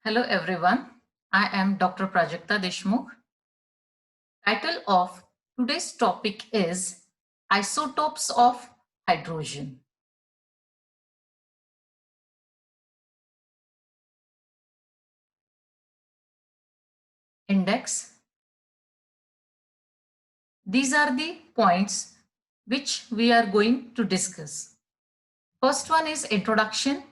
Hello everyone, I am Dr. Prajakta Deshmukh. Title of today's topic is Isotopes of Hydrogen. Index. These are the points which we are going to discuss. First one is introduction.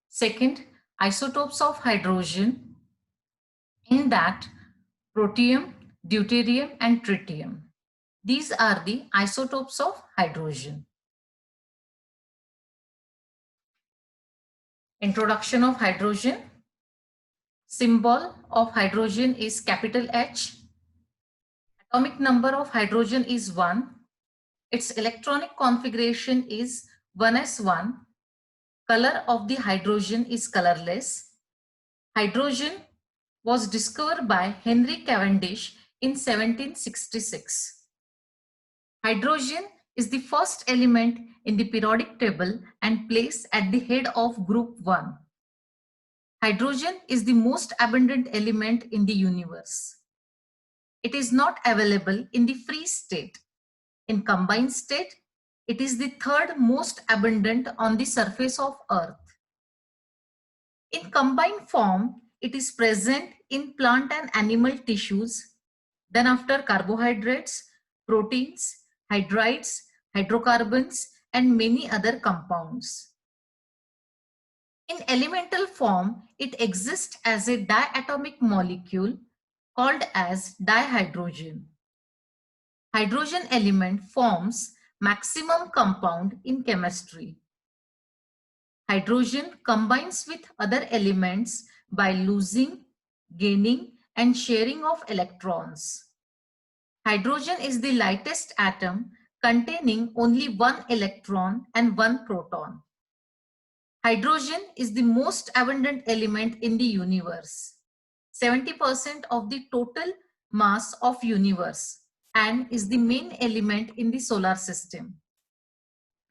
Second, isotopes of hydrogen. In that, protium, deuterium and tritium. These are the isotopes of hydrogen. Introduction of hydrogen. Symbol of hydrogen is capital H. Atomic number of hydrogen is 1. Its electronic configuration is 1s1. Color of the hydrogen is colorless. Hydrogen was discovered by Henry Cavendish in 1766. Hydrogen is the first element in the periodic table and placed at the head of group 1. Hydrogen is the most abundant element in the universe. It is not available in the free state. In combined state, it is the third most abundant on the surface of Earth. In combined form, it is present in plant and animal tissues, then after carbohydrates, proteins, hydrides, hydrocarbons, and many other compounds. In elemental form, it exists as a diatomic molecule called as dihydrogen. Hydrogen element forms maximum compound in chemistry. Hydrogen combines with other elements by losing, gaining, and sharing of electrons. Hydrogen is the lightest atom containing only one electron and one proton. Hydrogen is the most abundant element in the universe. 70% of the total mass of universe and is the main element in the solar system.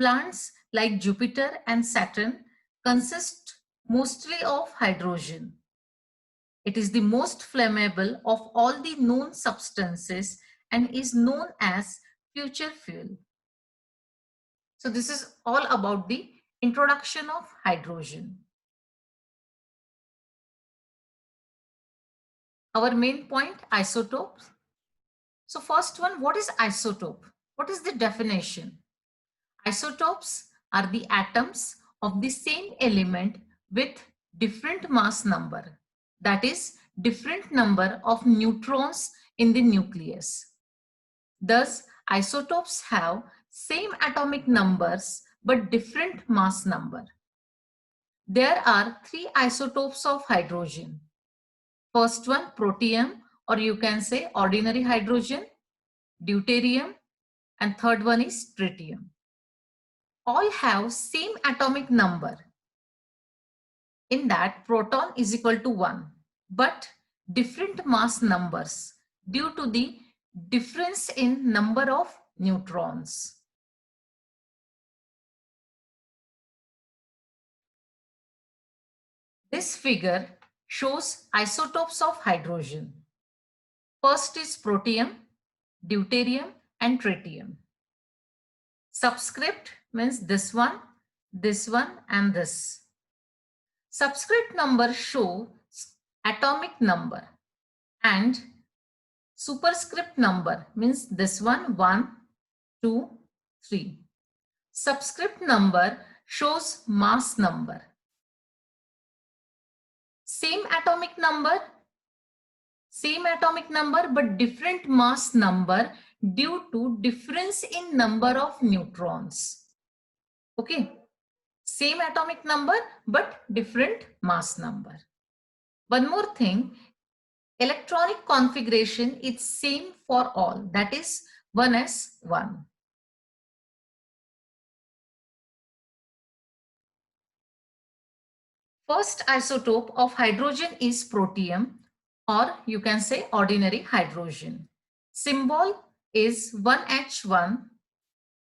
Plants like Jupiter and Saturn consist mostly of hydrogen. It is the most flammable of all the known substances and is known as future fuel. So this is all about the introduction of hydrogen. Our main point, isotopes. So first one, what is isotope? What is the definition? Isotopes are the atoms of the same element with different mass number. That is, different number of neutrons in the nucleus. Thus, isotopes have same atomic numbers but different mass number. There are 3 isotopes of hydrogen. First one, protium, or you can say ordinary hydrogen, deuterium, and third one is tritium. All have same atomic number. In that, proton is equal to 1, but different mass numbers due to the difference in number of neutrons. This figure shows isotopes of hydrogen. First is protium, deuterium, and tritium. Subscript means this one, and this. Subscript number show atomic number and superscript number means this one, 1, 2, 3. Subscript number shows mass number. Same atomic number but different mass number due to difference in number of neutrons. Okay. Same atomic number but different mass number. One more thing, electronic configuration is same for all, that is 1s1. First isotope of hydrogen is protium, or you can say ordinary hydrogen. Symbol is 1H1.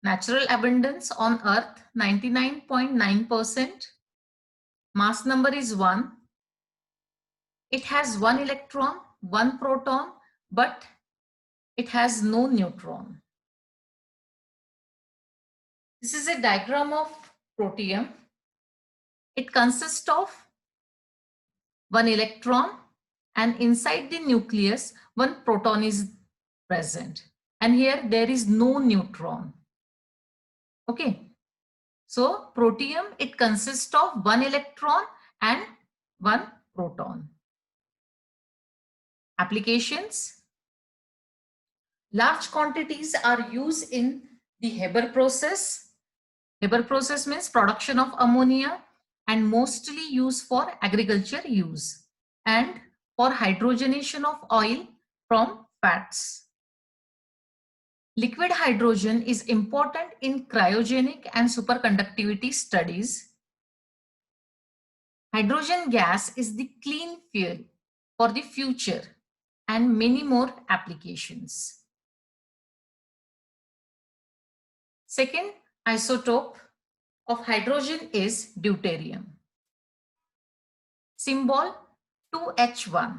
Natural abundance on Earth 99.9%. Mass number is 1. it has one electron, one proton, but it has no neutron. This is a diagram of protium. It consists of one electron, and inside the nucleus, one proton is present. And here there is no neutron. Okay. So protium, it consists of one electron and one proton. Applications. Large quantities are used in the Haber process. Haber process means production of ammonia, and mostly used for agriculture use and for hydrogenation of oil from fats. Liquid hydrogen is important in cryogenic and superconductivity studies. Hydrogen gas is the clean fuel for the future and many more applications. Second isotope of hydrogen is deuterium. Symbol 2H1.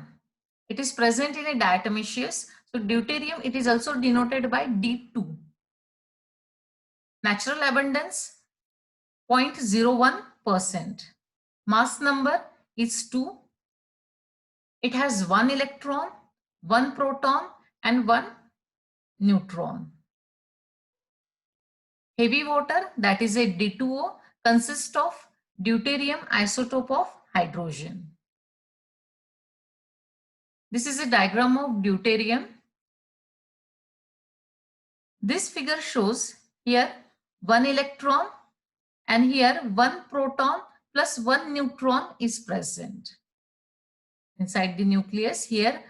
It is present in a diatomaceous. So deuterium, it is also denoted by D2. Natural abundance 0.01%. Mass number is 2. It has one electron, one proton, and one neutron. Heavy water, that is a D2O, consists of deuterium isotope of hydrogen. This is a diagram of deuterium. This figure shows here one electron and here one proton plus one neutron is present. Inside the nucleus, here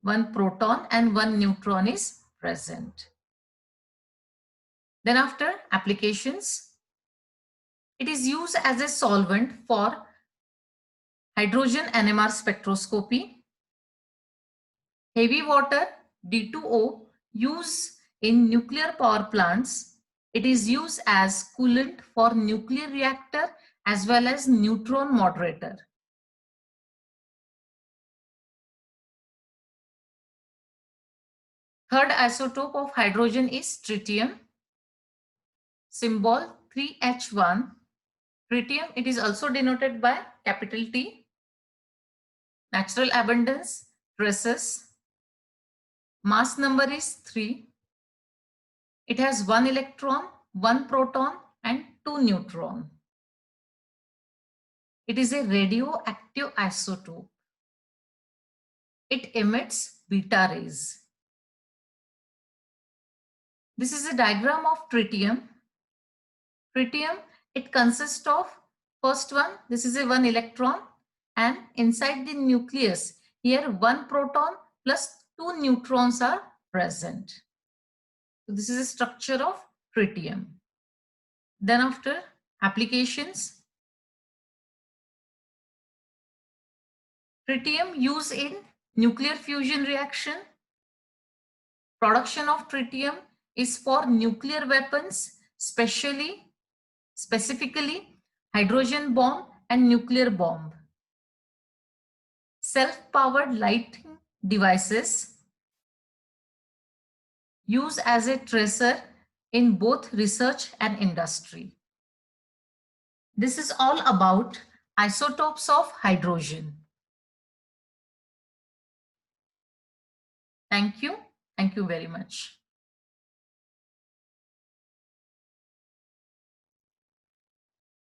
one proton and one neutron is present. Then after applications, it is used as a solvent for hydrogen NMR spectroscopy. Heavy water D2O used in nuclear power plants. It is used as coolant for nuclear reactor as well as neutron moderator. Third isotope of hydrogen is tritium. Symbol 3H1. Tritium, it is also denoted by capital T. Natural abundance, traces. Mass number is 3. It has one electron, one proton, and two neutron. It is a radioactive isotope. It emits beta rays. This is a diagram of tritium. Tritium, it consists of first one, this is a one electron, and inside the nucleus, here one proton plus two neutrons are present. So this is a structure of tritium. Then after applications, tritium used in nuclear fusion reaction. Production of tritium is for nuclear weapons, specifically hydrogen bomb and nuclear bomb. Self-powered lighting devices used as a tracer in both research and industry. This is all about isotopes of hydrogen. Thank you. Thank you very much.